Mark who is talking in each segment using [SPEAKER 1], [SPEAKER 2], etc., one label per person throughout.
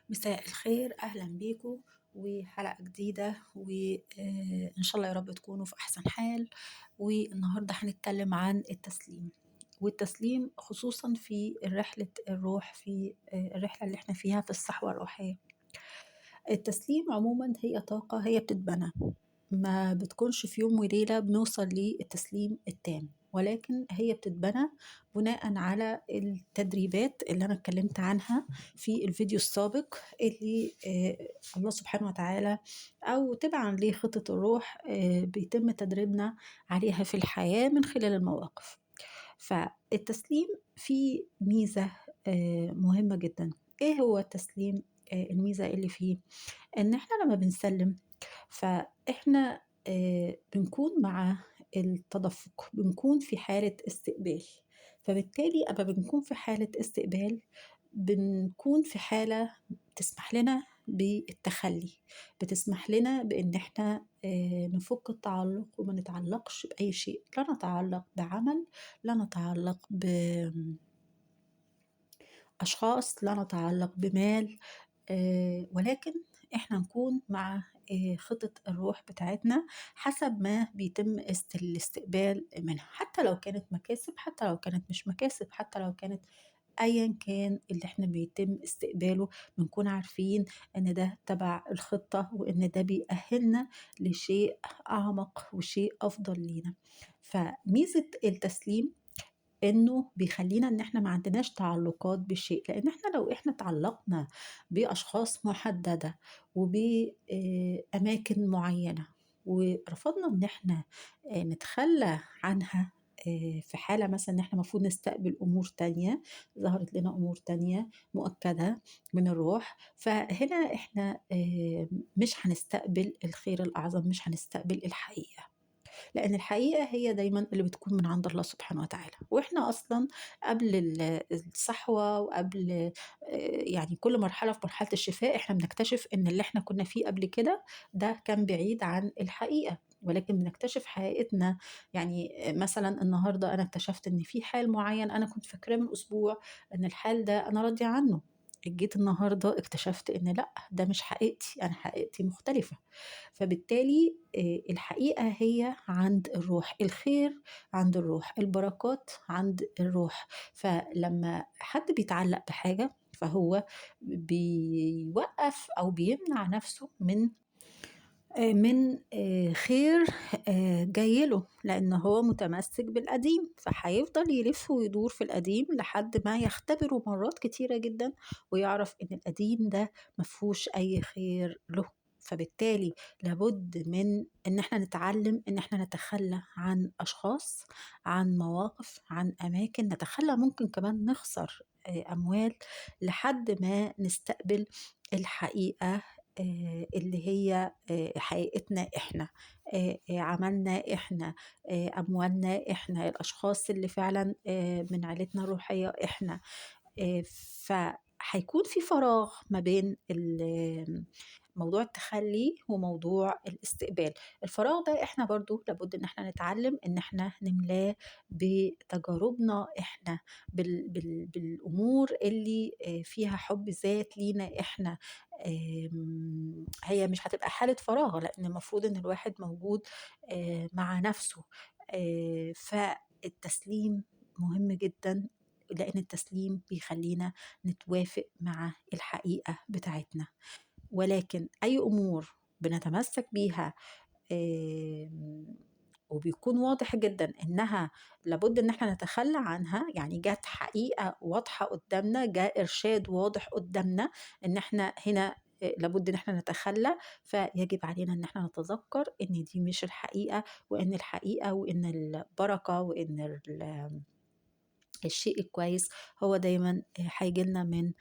[SPEAKER 1] مساء الخير، أهلا بيكم وحلقة جديدة وإن شاء الله يا رب تكونوا في أحسن حال. والنهاردة هنتكلم عن التسليم، والتسليم خصوصا في رحلة الروح، في الرحلة اللي احنا فيها في الصحوة الروحية. التسليم عموما هي طاقة، هي بتتبنى، ما بتكونش في يوم وليلة بنوصل للتسليم التام، ولكن هي بتتبنى بناء على التدريبات اللي أنا اتكلمت عنها في الفيديو السابق، اللي الله سبحانه وتعالى أو تبعا لخطة الروح بيتم تدريبنا عليها في الحياة من خلال المواقف. فالتسليم فيه ميزة مهمة جدا. إيه هو التسليم؟ الميزة اللي فيه إن إحنا لما بنسلم فإحنا بنكون مع التدفق، بنكون في حالة استقبال. فبالتالي أما بنكون في حالة استقبال بنكون في حالة تسمح لنا بالتخلي، بتسمح لنا بإن إحنا نفك التعلق وما نتعلقش بأي شيء، لا نتعلق بعمل، لا نتعلق بأشخاص، لا نتعلق بمال، ولكن إحنا نكون مع خطة الروح بتاعتنا حسب ما بيتم الاستقبال منها، حتى لو كانت مكاسب، حتى لو كانت مش مكاسب، حتى لو كانت أيا كان اللي احنا بيتم استقباله، بنكون عارفين ان ده تبع الخطة وان ده بيأهلنا لشيء أعمق وشيء أفضل لينا. فميزة التسليم إنه بيخلّينا إن إحنا ما عندناش تعلُّقات بالشيء، لإن إحنا لو إحنا اتعلّقنا بأشخاص مُحددة وب أماكن معيّنة ورفضنا إن إحنا نتخلّى عنها في حالة مثلًا إن إحنا المفروض نستقبل أمور تانية، ظهرت لنا أمور تانية مؤكدة من الروح، فهنا إحنا مش هنستقبل الخير الأعظم، مش هنستقبل الحقيقة. لأن الحقيقة هي دايما اللي بتكون من عند الله سبحانه وتعالى، وإحنا أصلا قبل الصحوة وقبل يعني كل مرحلة في مرحلة الشفاء إحنا بنكتشف إن اللي إحنا كنا فيه قبل كده ده كان بعيد عن الحقيقة، ولكن بنكتشف حقيقتنا. يعني مثلا النهاردة أنا اكتشفت إن في حال معين أنا كنت فاكراه من أسبوع إن الحال ده أنا راضية عنه، جيت النهاردة اكتشفت إن لأ، ده مش حقيقتي، أنا حقيقتي مختلفة. فبالتالي الحقيقة هي عند الروح، الخير عند الروح، البركات عند الروح. فلما حد بيتعلق بحاجة فهو بيوقف أو بيمنع نفسه من خير جاي له، لأن هو متمسك بالقديم، فهيفضل يلف ويدور في القديم لحد ما يختبره مرات كتيرة جدا ويعرف إن القديم ده مفهوش أي خير له. فبالتالي لابد من إن احنا نتعلم إن احنا نتخلى عن أشخاص، عن مواقف، عن أماكن، نتخلى ممكن كمان نخسر أموال لحد ما نستقبل الحقيقة اللي هي حقيقتنا إحنا، عملنا إحنا، أموالنا إحنا، الأشخاص اللي فعلا من عيلتنا الروحية إحنا. فهيكون في فراغ ما بين موضوع التخلي وموضوع الاستقبال. الفراغ ده احنا برضو لابد ان احنا نتعلم ان احنا نملاه بتجاربنا احنا، بالامور اللي فيها حب ذات لينا احنا. هي مش هتبقى حالة فراغ، لان المفروض ان الواحد موجود مع نفسه. فالتسليم مهم جدا، لأن التسليم بيخلينا نتوافق مع الحقيقة بتاعتنا. ولكن أي أمور بنتمسك بيها وبيكون واضح جدا إنها لابد إن احنا نتخلى عنها، يعني جات حقيقة واضحة قدامنا، جاء إرشاد واضح قدامنا إن احنا هنا لابد إن احنا نتخلى، فيجب علينا إن احنا نتذكر إن دي مش الحقيقة، وإن الحقيقة وإن البركة وإن الشيء الكويس هو دايما هيجيلنا من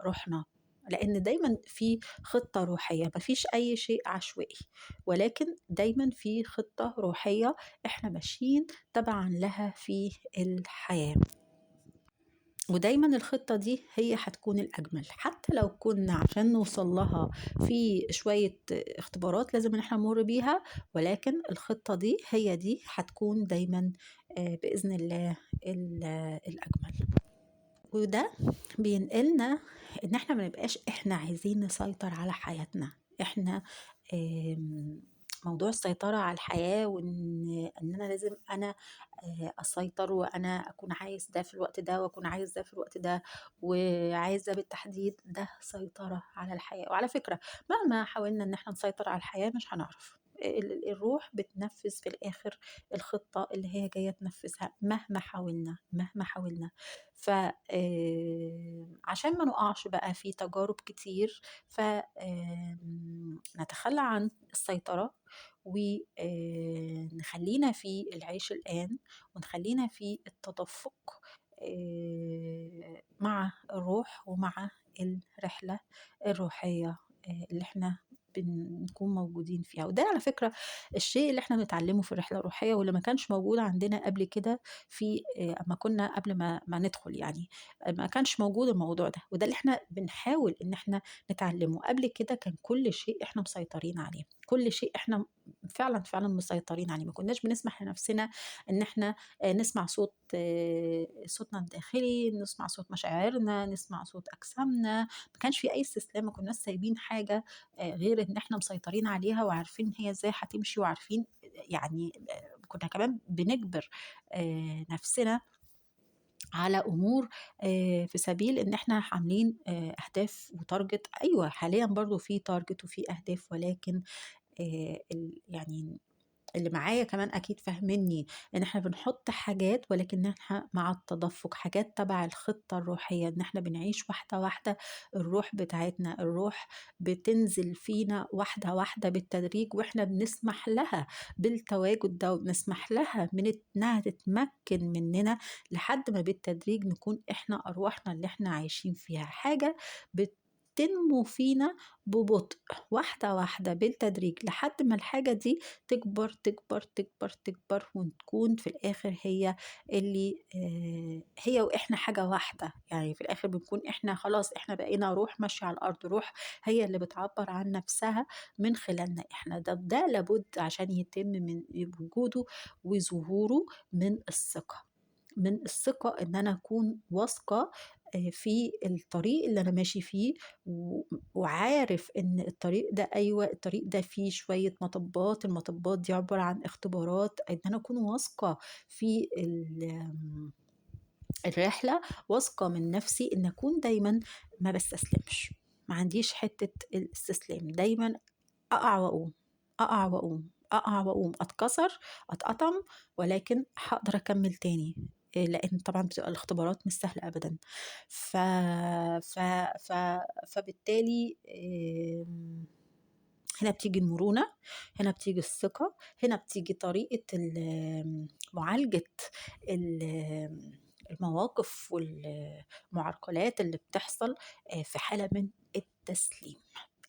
[SPEAKER 1] روحنا، لأن دايما في خطة روحية، مفيش أي شيء عشوائي، ولكن دايما في خطة روحية احنا ماشيين تبعا لها في الحياة. ودايما الخطة دي هي هتكون الأجمل، حتى لو كنا عشان نوصل لها في شوية اختبارات لازم ان احنا نمر بيها، ولكن الخطة دي هي دي هتكون دايما بإذن الله الأجمل. وده بينقلنا إن إحنا ما نبقاش إحنا عايزين نسيطر على حياتنا. إحنا موضوع السيطرة على الحياة، وإن أنا لازم أنا أسيطر، وأنا أكون عايز ده في الوقت ده، وأكون عايز ده في الوقت ده، وعايز ده بالتحديد، ده سيطرة على الحياة. وعلى فكرة مهما حاولنا إن إحنا نسيطر على الحياة مش هنعرف. الروح بتنفذ في الآخر الخطة اللي هي جاية تنفذها مهما حاولنا مهما حاولنا. ف عشان ما نقعش بقى في تجارب كتير، ف نتخلى عن السيطرة، ونخلينا في العيش الآن، ونخلينا في التدفق مع الروح ومع الرحلة الروحية اللي احنا بنكون موجودين فيها. وده على فكرة الشيء اللي احنا بنتعلمه في الرحلة الروحية، واللي ما كانش موجود عندنا قبل كده في اما كنا قبل ما ندخل يعني. ما كانش موجود الموضوع ده، وده اللي احنا بنحاول ان احنا نتعلمه. قبل كده كان كل شيء احنا مسيطرين عليه، كل شيء احنا فعلا فعلا مسيطرين عليه. ما كناش بنسمح لنفسنا ان احنا نسمع صوت صوتنا الداخلي، نسمع صوت مشاعرنا، نسمع صوت اجسامنا. ما كانش في اي استسلام، ما كناش سايبين حاجه غير ان احنا مسيطرين عليها، وعارفين هي ازاي هتمشي، وعارفين يعني كنا كمان بنجبر نفسنا على أمور في سبيل إن إحنا عاملين أهداف وتارجت. أيوه حاليًا برضه في تارجت وفي أهداف، ولكن يعني اللي معايا كمان أكيد فاهمينّي، إن إحنا بنحُط حاجات، ولكن إحنا مع التدفُّق، حاجات تبع الخطة الروحية، إن إحنا بنعيش واحدة، واحدة الروح بتاعتنا. الروح بتنزل فينا واحدة، واحدة بالتدريج، وإحنا بنسمح لها بالتواجد ده، وبنسمح لها من إنها تتمكِّن مننا، لحد ما بالتدريج نكون إحنا أرواحنا اللي إحنا عايشين فيها حاجة بتنمو فينا ببطء، واحدة، واحدة بالتدريج، لحد ما الحاجة دي تكبر، تكبر، تكبر، تكبر، وتكون في الآخر هي اللي هي وإحنا حاجة واحدة. يعني في الآخر بنكون إحنا خلاص إحنا بقينا روح ماشية على الأرض، روح هي اللي بتعبّر عن نفسها من خلالنا إحنا. ده لابد عشان يتم من وجوده وظهوره من الثقة. من الثقة إن أنا أكون واثقة في الطريق اللي أنا ماشي فيه، وعارف إن الطريق ده أيوه الطريق ده فيه شوية مطبات، المطبات دي عبارة عن اختبارات. إن أنا أكون واثقة في الرحلة، واثقة من نفسي، إن أكون دايمًا ما باستسلمش، ما عنديش حتة الاستسلام، دايمًا أقع وأقوم، أقع وأقوم، أقع وأقوم، أتكسر، أتقطم، ولكن هاقدر أكمّل تاني. لإن طبعًا بتبقى الاختبارات مش سهلة أبدًا. ف ف ف فبالتالي هنا بتيجي المرونة، هنا بتيجي الثقة، هنا بتيجي طريقة معالجة ال المواقف والمعرقلات اللي بتحصل في حالة من التسليم.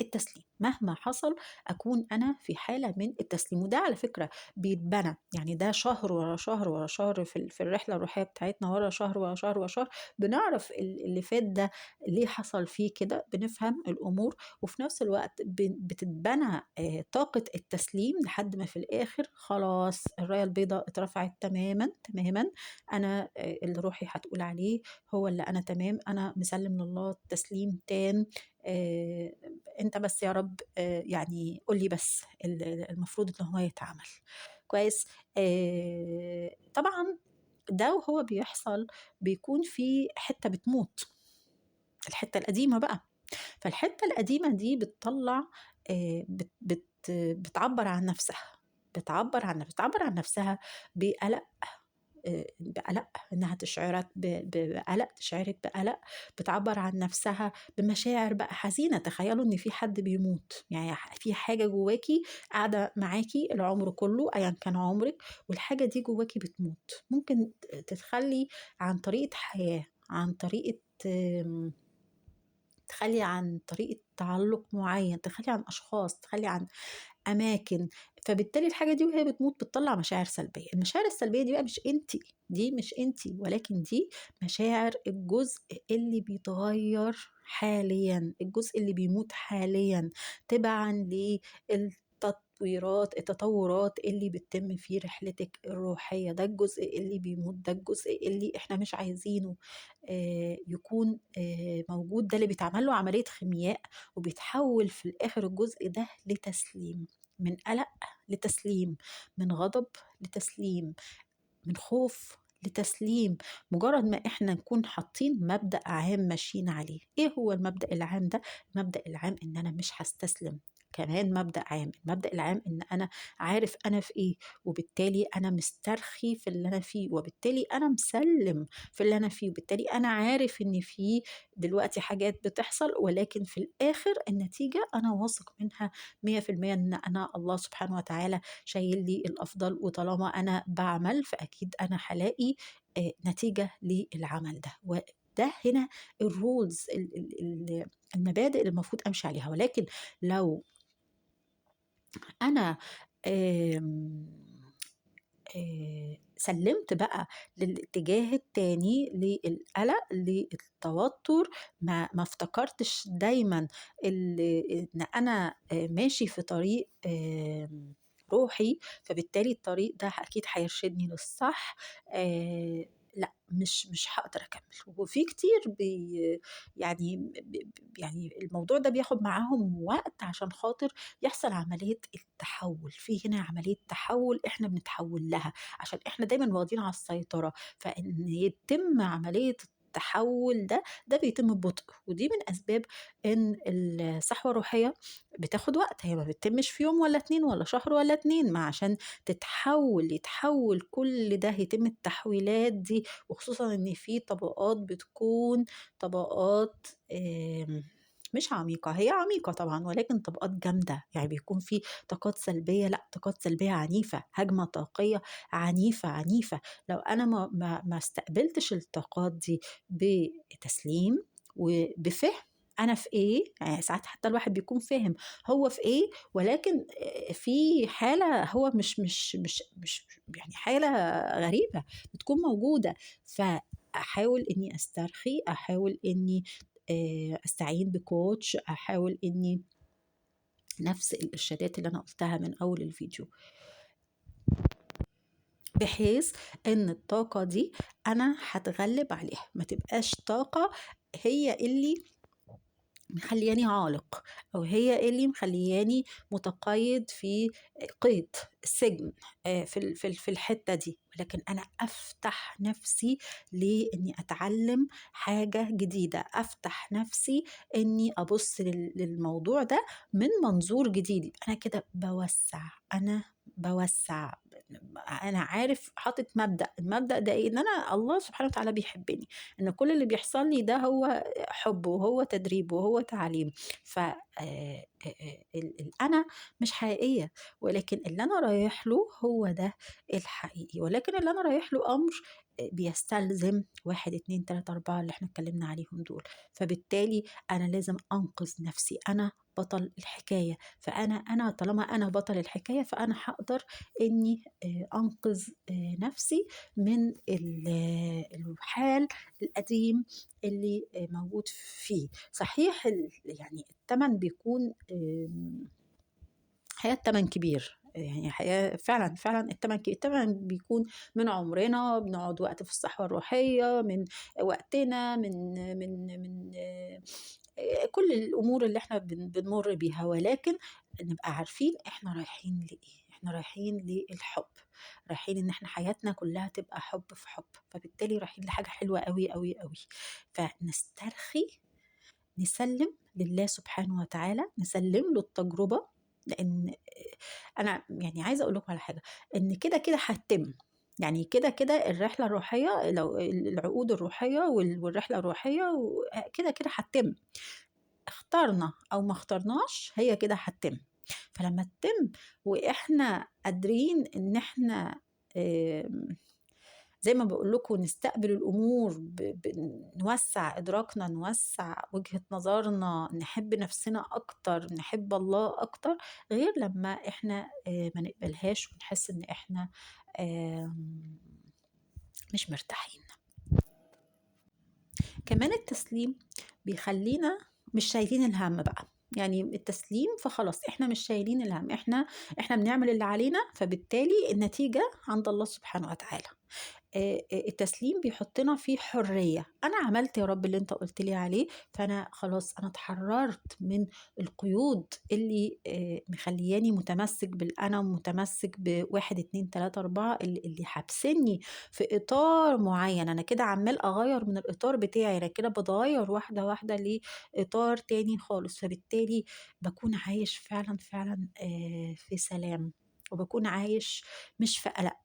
[SPEAKER 1] التسليم مهما حصل أكون أنا في حالة من التسليم. وده على فكرة بيتبنى، يعني ده شهر ورا شهر ورا شهر في الرحلة الروحية بتاعتنا، ورا شهر ورا شهر ورا شهر بنعرف اللي فات ده ليه حصل فيه كده، بنفهم الأمور، وفي نفس الوقت بتتبنى طاقة التسليم، لحد ما في الآخر خلاص الراية البيضا اترفعت تمامًا، تمامًا. أنا اللي روحي هتقول عليه هو اللي أنا تمام، أنا مسلِّم لله تسليم تام. آآ أنت بس يا رب يعني قُل لي بس المفروض إن هو يتعمل، كويس. طبعًا ده وهو بيحصل بيكون في حتّة بتموت، الحتّة القديمة بقى. فالحتّة القديمة دي بتطلّع بت بت بتعبّر عن نفسها، بتعبّر عن نفسها بقلق، بقلق، إنها تشعرك بقلق، تشعرِك بقلق. بتعبّر عن نفسها بمشاعر بقى حزينة. تخيّلوا إن في حد بيموت، يعني في حاجة جواكِ قاعدة معاكِ العمر كلّه أيًا كان عمرِك، والحاجة دي جواكِ بتموت. ممكن تتخلّي عن طريقة حياة، عن طريقة تخلّي عن طريقة تعلُّق معيّن، تخلّي عن أشخاص، تخلّي عن أماكن. فبالتالي الحاجة دي وهي بتموت بتطلّع مشاعر سلبية. المشاعر السلبية دي بقى مش أنتِ، دي مش أنتِ، ولكن دي مشاعر الجزء اللي بيتغيّر حاليًا، الجزء اللي بيموت حاليًا، تبعًا التطورات اللي بتتم في رحلتِك الروحية، ده الجزء اللي بيموت، ده الجزء اللي إحنا مش عايزينه يكون موجود، ده اللي بيتعمل له عملية خيمياء وبيتحول في الآخر الجزء ده لتسليم، من قلق لتسليم، من غضب لتسليم، من خوف لتسليم. مجرد ما إحنا نكون حاطين مبدأ عام ماشيين عليه. إيه هو المبدأ العام ده؟ المبدأ العام إن أنا مش هاستسلم. كمان مبدأ عام، المبدأ العام إن أنا عارف أنا في إيه، وبالتالي أنا مسترخي في اللي أنا فيه، وبالتالي أنا مسلم في اللي أنا فيه، وبالتالي أنا عارف إن في دلوقتي حاجات بتحصل، ولكن في الآخر النتيجة أنا واثق منها 100% إن أنا الله سبحانه وتعالى شايل لي الأفضل، وطالما أنا باعمل فأكيد أنا هالاقي نتيجة للعمل ده. وده هنا الrules المبادئ اللي المفروض أمشي عليها. ولكن لو أنا آمم سلِّمت بقى للاتجاه التاني، للقلق، للتوتر، ما افتكرتش دايمًا إن أنا ماشي في طريق روحي، فبالتالي الطريق ده أكيد هيرشدني للصح. لأ، مش هاقدر أكمّل. وفي كتير يعني يعني الموضوع ده بياخد معاهم وقت عشان خاطر يحصل عملية التحوّل. في هنا عملية تحوّل إحنا بنتحوّل لها، عشان إحنا دايمًا واخدين على السيطرة، فإن يتم عملية التحوّل ده، ده بيتم ببطء. ودي من أسباب إن الصحوة الروحية بتاخد وقت، هي ما بتتمش في يوم والّا 2 والّا شهر والّا 2، ما عشان يتحوّل كل ده، يتم التحويلات دي، وخصوصًا إن في طبقات بتكون طبقات مش عميقة، هي عميقة طبعًا ولكن طبقات جامدة، يعني بيكون في طاقات سلبية، لأ طاقات سلبية عنيفة، هجمة طاقية عنيفة. لو أنا ما استقبلتش الطاقات دي بتسليم وبفهم أنا في إيه، يعني ساعات حتى الواحد بيكون فاهم هو في إيه، ولكن في حالة هو مش يعني حالة غريبة بتكون موجودة. فأحاول إني أسترخي، أحاول إني أستعين بcoach، أحاول إني نفس الإرشادات اللي أنا قُلتها من أول الفيديو، بحيث إن الطاقة دي أنا هاتغلب عليها، ما تبقاش طاقة هي اللي مخلّياني عالق، أو هي اللي مخلّياني متقيد في قيد، سجن في الحتّة دي. ولكن أنا أفتح نفسي لإني أتعلم حاجة جديدة، أفتح نفسي إني أبُص للموضوع ده من منظور جديد. يبقى أنا كده باوسّع، أنا عارف حاطط مبدأ، المبدأ ده إيه؟ إن أنا الله سبحانه وتعالى بيحبني، إن كل اللي بيحصل لي ده هو حُب، وهو تدريب، وهو تعليم. ف الأنا مش حقيقية، ولكن اللي أنا رايح له هو ده الحقيقي. ولكن اللي أنا رايح له أمر بيستلزم 1، 2، 3، 4 اللي إحنا اتكلمنا عليهم دول. فبالتالي أنا لازم أنقذ نفسي، أنا بطل الحكاية. أنا طالما أنا بطل الحكاية، فأنا هاقدر إني أنقذ نفسي من الحال القديم اللي موجود فيه. صحيح يعني التمن بيكون الحقيقة التمن كبير، يعني الحقيقة فعلًا التمن بيكون من عمرنا، بنقعد وقت في الصحوة الروحية، من وقتنا، من كل الأمور اللي إحنا بنمُر بيها. ولكن نبقى عارفين إحنا رايحين لإيه، إحنا رايحين للحُب، رايحين إن إحنا حياتنا كلّها تبقى حُب في حُب، فبالتالي رايحين لحاجة حلوة أوي. فنسترخي، نسلِّم لله سبحانه وتعالى، نسلِّم له التجربة. لإن أنا يعني عايزة أقول لكم على حاجة، إن كده هتتم. يعني كده الرحلة الروحية، لو العقود الروحية والرحلة الروحية كده هتتم. اخترنا أو ما اخترناش هي كده هتتم. فلمّا تتم وإحنا قادرين إن إحنا آمم زي ما باقول لكم نستقبل الأمور نوسّع إدراكنا، نوسّع وجهة نظرنا، نحب نفسنا أكتر، نحب الله أكتر، غير لمّا إحنا ما نقبلهاش ونحس إن إحنا آمم مش مرتاحين. كمان التسليم بيخلّينا مش شايلين الهَم بقى. يعني التسليم فخلاص إحنا مش شايلين الهَم، إحنا بنعمل اللي علينا، فبالتالي النتيجة عند الله سبحانه وتعالى. التسليم بيحطنا في حرية، أنا عملت يا رب اللي أنت قُلت لي عليه، فأنا خلاص أنا اتحررت من القيود اللي مخلّياني متمسك بالأنا ومتمسك ب1، 2، 3، 4 اللي حابسني في إطار معيّن، أنا كده عمّال أغيّر من الإطار بتاعي، أنا كده باتغيّر واحدة، واحدة لإطار تاني خالص، فبالتالي باكون عايش فعلًا، فعلًا في سلام، وباكون عايش مش في قلق،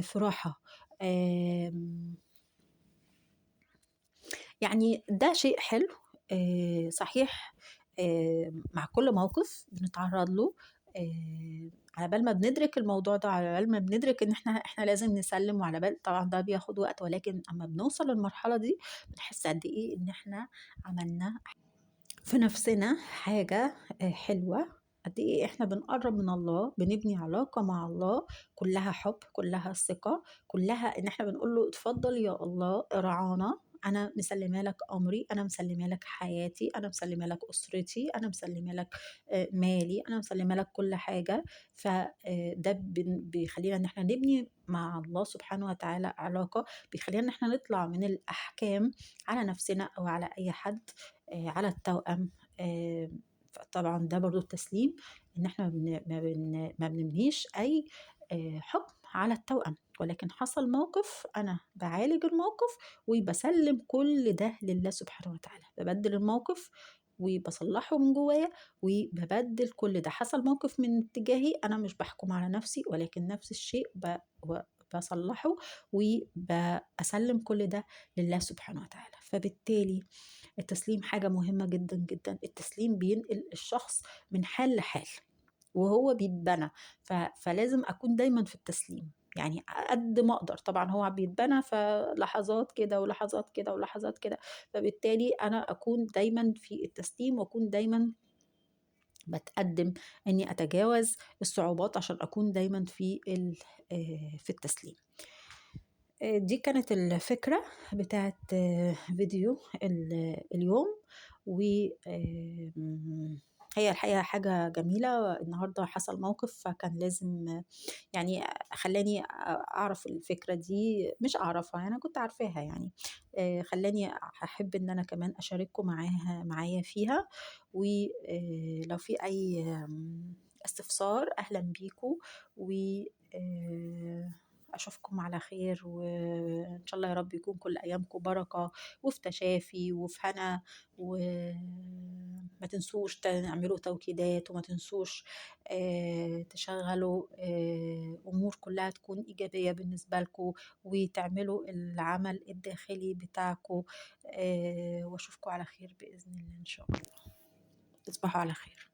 [SPEAKER 1] في راحة. آمم، يعني ده شيء حلو. صحيح مع كل موقف بنتعرّض له، على بال ما بندرك الموضوع ده، على بال ما بندرك إن إحنا لازم نسلِّم، وعلى بال طبعًا ده بياخد وقت، ولكن أمّا بنوصل للمرحلة دي بنحس قد إيه إن إحنا عملنا في نفسنا حاجة حلوة، قد إيه إحنا بنقرّب من الله، بنبني علاقة مع الله كلّها حُب، كلّها ثقة، كلّها إن إحنا بنقول له اتفضل يا الله ارعانا، أنا مسلّمة لك أمري، أنا مسلّمة لك حياتي، أنا مسلّمة لك أسرتي، أنا مسلّمة لك مالي، أنا مسلّمة لك كل حاجة. ف ده بيخلّينا إن إحنا نبني مع الله سبحانه وتعالى علاقة، بيخلّينا إن إحنا نطلع من الأحكام على نفسنا أو على أي حد، على التوأم. فطبعًا ده برضه التسليم، إن إحنا ما بنبنيش أي حُكم على التوأم، ولكن حصل موقف أنا باعالج الموقف وباسلِّم كل ده لله سبحانه وتعالى، بابدِّل الموقف وباصلّحه من جوايا وبابدِّل كل ده، حصل موقف من اتجاهي أنا مش باحكم على نفسي، ولكن نفس الشيء و باصلّحه أسلِّم كل ده لله سبحانه وتعالى. فبالتالي التسليم حاجة مهمة جدًا، جدًا، التسليم بينقل الشخص من حال لحال، وهو بيتبنى، فلازم أكون دايمًا في التسليم، يعني قد ما أقدر، طبعًا هو بيتبنى فلحظات كده ولحظات كده ولحظات كده، فبالتالي أنا أكون دايمًا في التسليم وأكون دايمًا باتقدّم إني أتجاوز الصعوبات عشان أكون دايمًا في التسليم. دي كانت الفكرة بتاعة فيديو اليوم، و هي الحقيقة حاجة جميلة، النهارده حصل موقف فكان لازم يعني خلّاني أعرف الفكرة دي، مش أعرفها، يعني أنا كنت عارفاها يعني، خلّاني أحب إن أنا كمان أشارككم معايا فيها، لو في أي استفسار أهلًا بيكم، و أشوفكم على خير، وإن شاء الله يا رب يكون كل أيامكم بركة وفي تشافي وفي هنا، وما تنسوش تعملوا توكيدات، وما تنسوش تشغّلوا أمور كلّها تكون إيجابية بالنسبة لكم، وتعملوا العمل الداخلي بتاعكم، وأشوفكم على خير بإذن الله إن شاء الله. تصبحوا على خير.